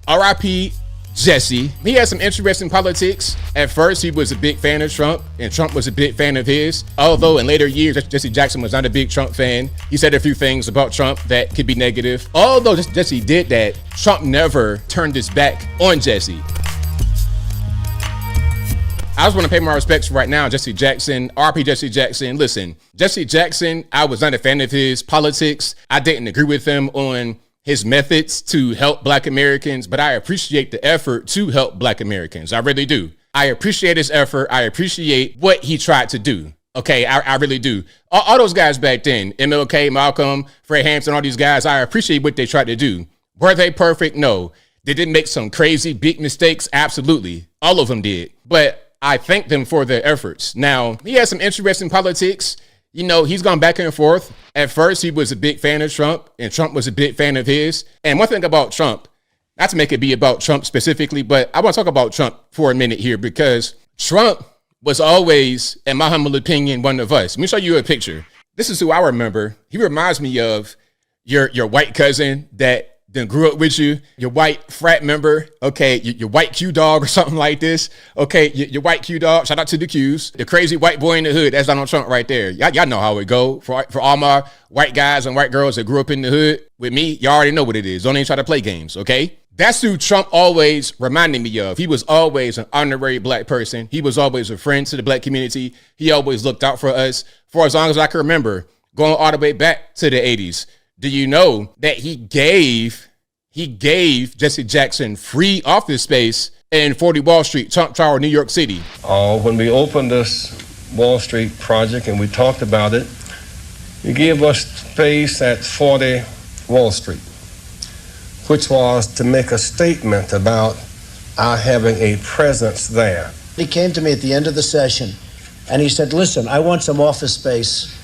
R.I.P. Jesse. He had some interesting politics. At first, he was a big fan of Trump, and Trump was a big fan of his. Although in later years, Jesse Jackson was not a big Trump fan. He said a few things about Trump that could be negative. Although Jesse did that, Trump never turned his back on Jesse. I just want to pay my respects right now, Jesse Jackson, RP Jesse Jackson. Listen, Jesse Jackson, I was not a fan of his politics. I didn't agree with him on his methods to help Black Americans, but I appreciate the effort to help Black Americans. I really do. I appreciate his effort. I appreciate what he tried to do. Okay, I really do. All those guys back then, MLK, Malcolm, Fred Hampton, all these guys, I appreciate what they tried to do. Were they perfect? No. Did they make some crazy big mistakes? Absolutely. All of them did. But I thank them for their efforts. Now, he has some interesting politics. You know, he's gone back and forth. At first, he was a big fan of Trump, and Trump was a big fan of his. And one thing about Trump, not to make it be about Trump specifically, but I want to talk about Trump for a minute here, because Trump was always, in my humble opinion, one of us. Let me show you a picture. This is who I remember. He reminds me of your white cousin that then grew up with you, your white frat member, okay, your white Q dog or something like this, okay, your white Q dog, shout out to the Qs, the crazy white boy in the hood, that's Donald Trump right there. Y'all know how it go. For all my white guys and white girls that grew up in the hood with me, y'all already know what it is. Don't even try to play games, okay? That's who Trump always reminded me of. He was always an honorary Black person. He was always a friend to the Black community. He always looked out for us for as long as I can remember, going all the way back to the 80s. Do you know that he gave Jesse Jackson free office space in 40 Wall Street, Trump Tower, New York City? When we opened this Wall Street project and we talked about it, he gave us space at 40 Wall Street, which was to make a statement about our having a presence there. He came to me at the end of the session and he said, listen, I want some office space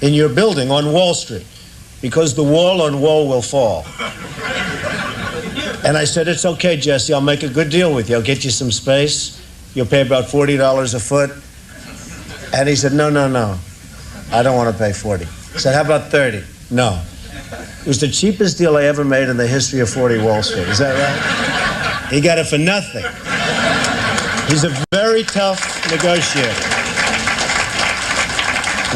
in your building on Wall Street, because the wall on wall will fall. And I said, it's okay, Jesse, I'll make a good deal with you. I'll get you some space. You'll pay about $40 a foot. And he said, no, I don't want to pay 40. I said, how about 30? No. It was the cheapest deal I ever made in the history of 40 Wall Street. Is that right? He got it for nothing. He's a very tough negotiator.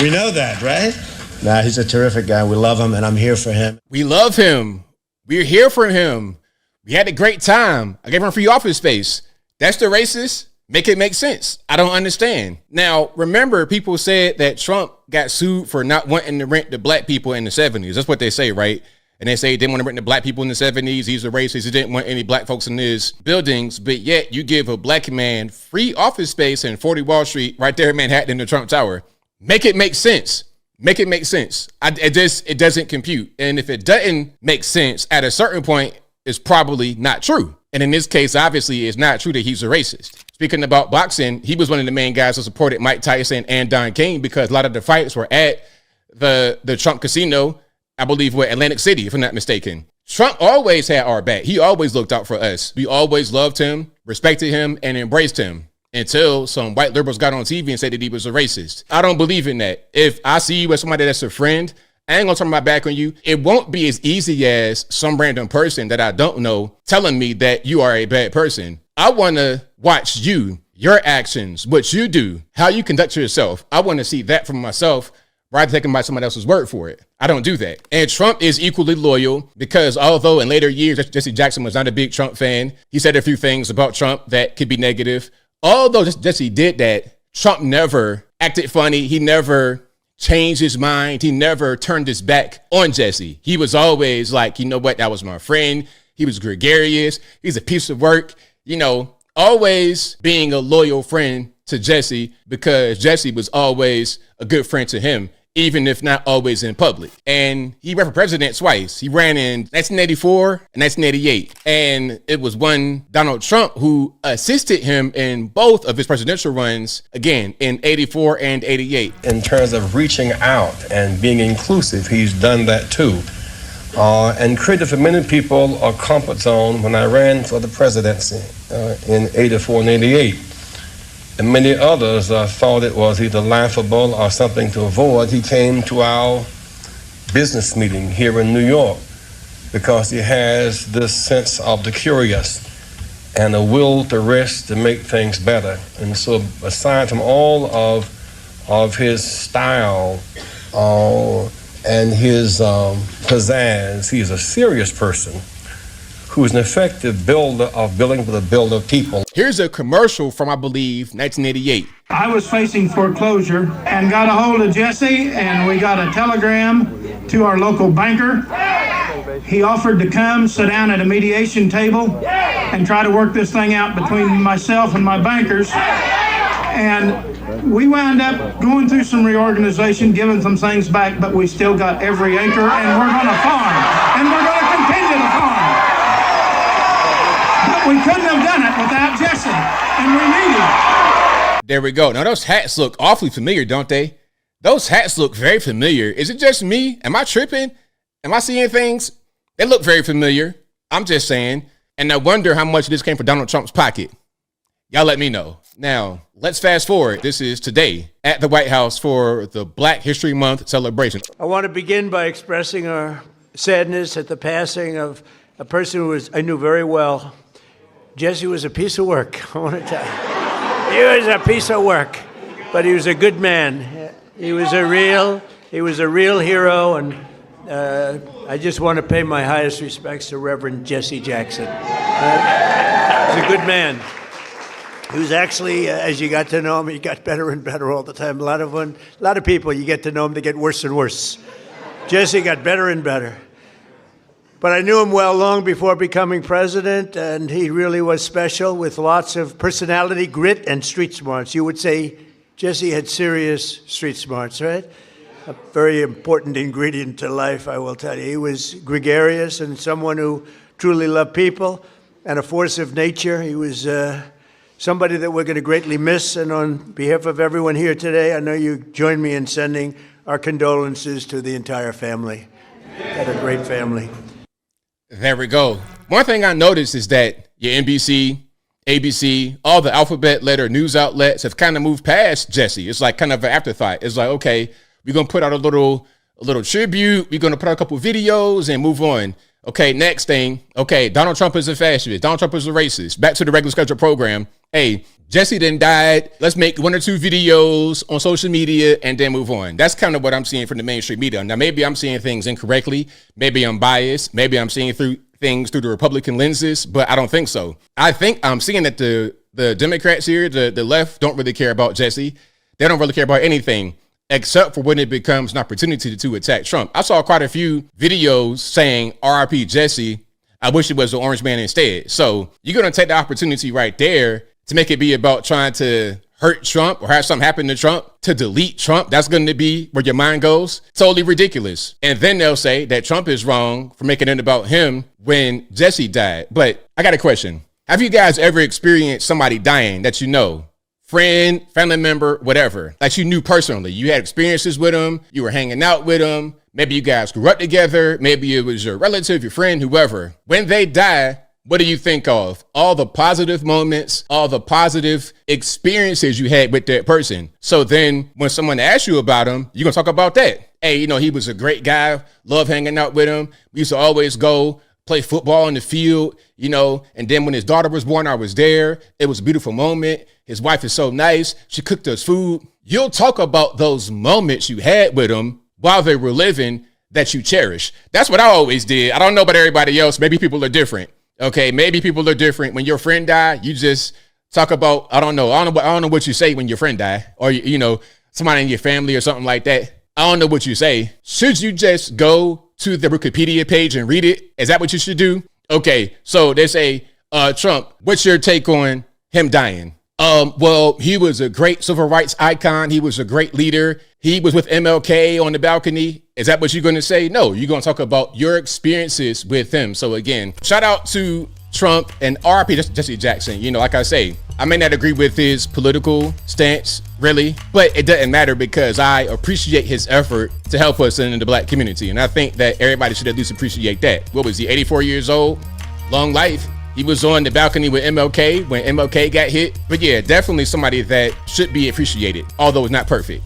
We know that, right? Nah, he's a terrific guy. We love him, and I'm here for him. We love him. We're here for him. We had a great time. I gave him free office space. That's the racist? Make it make sense. I don't understand. Now, remember, people said that Trump got sued for not wanting to rent to Black people in the 70s. That's what they say, right? And they say he didn't want to rent to Black people in the 70s. He's a racist. He didn't want any Black folks in his buildings. But yet you give a Black man free office space in 40 Wall Street right there in Manhattan in the Trump Tower. Make it make sense. Make it make sense. It doesn't compute. And if it doesn't make sense at a certain point, it's probably not true. And in this case, obviously, it's not true that he's a racist. Speaking about boxing, he was one of the main guys who supported Mike Tyson and Don King, because a lot of the fights were at the Trump Casino, I believe, were Atlantic City, if I'm not mistaken. Trump always had our back. He always looked out for us. We always loved him, respected him, and embraced him, until some white liberals got on TV and said that he was a racist. I don't believe in that. If I see you as somebody that's a friend, I ain't gonna turn my back on you. It won't be as easy as some random person that I don't know telling me that you are a bad person. I wanna watch you, your actions, what you do, how you conduct yourself. I wanna see that from myself rather than taking by somebody else's word for it. I don't do that. And Trump is equally loyal, because although in later years, Jesse Jackson was not a big Trump fan, he said a few things about Trump that could be negative. Although Jesse did that, Trump never acted funny. He never changed his mind. He never turned his back on Jesse. He was always like, you know what, that was my friend. He was gregarious. He's a piece of work. You know, always being a loyal friend to Jesse, because Jesse was always a good friend to him, even if not always in public. And he ran for president twice. He ran in 1984 and 1988. And it was one Donald Trump who assisted him in both of his presidential runs, again, in 84 and 88. In terms of reaching out and being inclusive, he's done that too. And created for many people a comfort zone when I ran for the presidency in 84 and 88. And many others thought it was either laughable or something to avoid. He came to our business meeting here in New York because he has this sense of the curious and a will to rest to make things better. And so aside from all of his style and his pizzazz, he is a serious person who is an effective builder of building for the builder of people. Here's a commercial from, I believe, 1988. I was facing foreclosure and got a hold of Jesse, and we got a telegram to our local banker. He offered to come sit down at a mediation table and try to work this thing out between myself and my bankers. And we wound up going through some reorganization, giving some things back, but we still got every acre, and we're going to farm, and we're going to continue to farm. But we couldn't have done it without Jesse, and we need him. There we go. Now, those hats look awfully familiar, don't they? Those hats look very familiar. Is it just me? Am I tripping? Am I seeing things? They look very familiar. I'm just saying. And I wonder how much of this came from Donald Trump's pocket. Y'all let me know. Now, let's fast forward. This is today at the White House for the Black History Month celebration. I want to begin by expressing our sadness at the passing of a person who I knew very well. Jesse was a piece of work, I want to tell you. He was a piece of work, but he was a good man. He was a real hero, and I just want to pay my highest respects to Reverend Jesse Jackson. He's a good man. He was actually, as you got to know him, he got better and better all the time. A lot of people, you get to know him, they get worse and worse. Jesse got better and better. But I knew him well long before becoming president, and he really was special with lots of personality, grit, and street smarts. You would say Jesse had serious street smarts, right? A very important ingredient to life, I will tell you. He was gregarious and someone who truly loved people and a force of nature. He was somebody that we're going to greatly miss. And on behalf of everyone here today, I know you join me in sending our condolences to the entire family. Had a great family. There we go. One thing I noticed is that your NBC, ABC, all the alphabet letter news outlets have kind of moved past Jesse. It's like kind of an afterthought. It's like, okay, we're going to put out a little tribute. We're going to put out a couple videos and move on. Okay, next thing. Okay, Donald Trump is a fascist. Donald Trump is a racist. Back to the regular scheduled program. Hey, Jesse then died. Let's make 1 or 2 videos on social media and then move on. That's kind of what I'm seeing from the mainstream media. Now, maybe I'm seeing things incorrectly. Maybe I'm biased. Maybe I'm seeing things through the Republican lenses, but I don't think so. I think I'm seeing that the Democrats here, the left, don't really care about Jesse. They don't really care about anything except for when it becomes an opportunity to attack Trump. I saw quite a few videos saying RIP Jesse. I wish it was the orange man instead. So you're going to take the opportunity right there to make it be about trying to hurt Trump or have something happen to Trump, to delete Trump. That's going to be where your mind goes. Totally ridiculous. And then they'll say that Trump is wrong for making it about him when Jesse died. But I got a question. Have you guys ever experienced somebody dying that you know? Friend, family member, whatever, that you knew personally. You had experiences with them. You were hanging out with them. Maybe you guys grew up together. Maybe it was your relative, your friend, whoever. When they die, what do you think of? All the positive moments, all the positive experiences you had with that person. So then when someone asks you about him, you're going to talk about that. Hey, he was a great guy. Love hanging out with him. We used to always go play football in the field, and then when his daughter was born, I was there. It was a beautiful moment. His wife is so nice. She cooked us food. You'll talk about those moments you had with them while they were living that you cherish. That's what I always did. I don't know about everybody else. Maybe people are different. Okay, maybe people are different. When your friend died, you just talk about, I don't know what you say when your friend died, or somebody in your family or something like that. I don't know what you say. Should you just go to the Wikipedia page and read it? Is that what you should do? Okay, so they say, Trump, what's your take on him dying? Well, he was a great civil rights icon. He was a great leader. He was with MLK on the balcony. Is that what you're going to say? No, you're going to talk about your experiences with him. So again, shout out to Trump and RIP Jesse Jackson. Like I say, I may not agree with his political stance, really, but it doesn't matter because I appreciate his effort to help us in the Black community. And I think that everybody should at least appreciate that. What was he, 84 years old? Long life. He was on the balcony with MLK when MLK got hit. But yeah, definitely somebody that should be appreciated, although it's not perfect.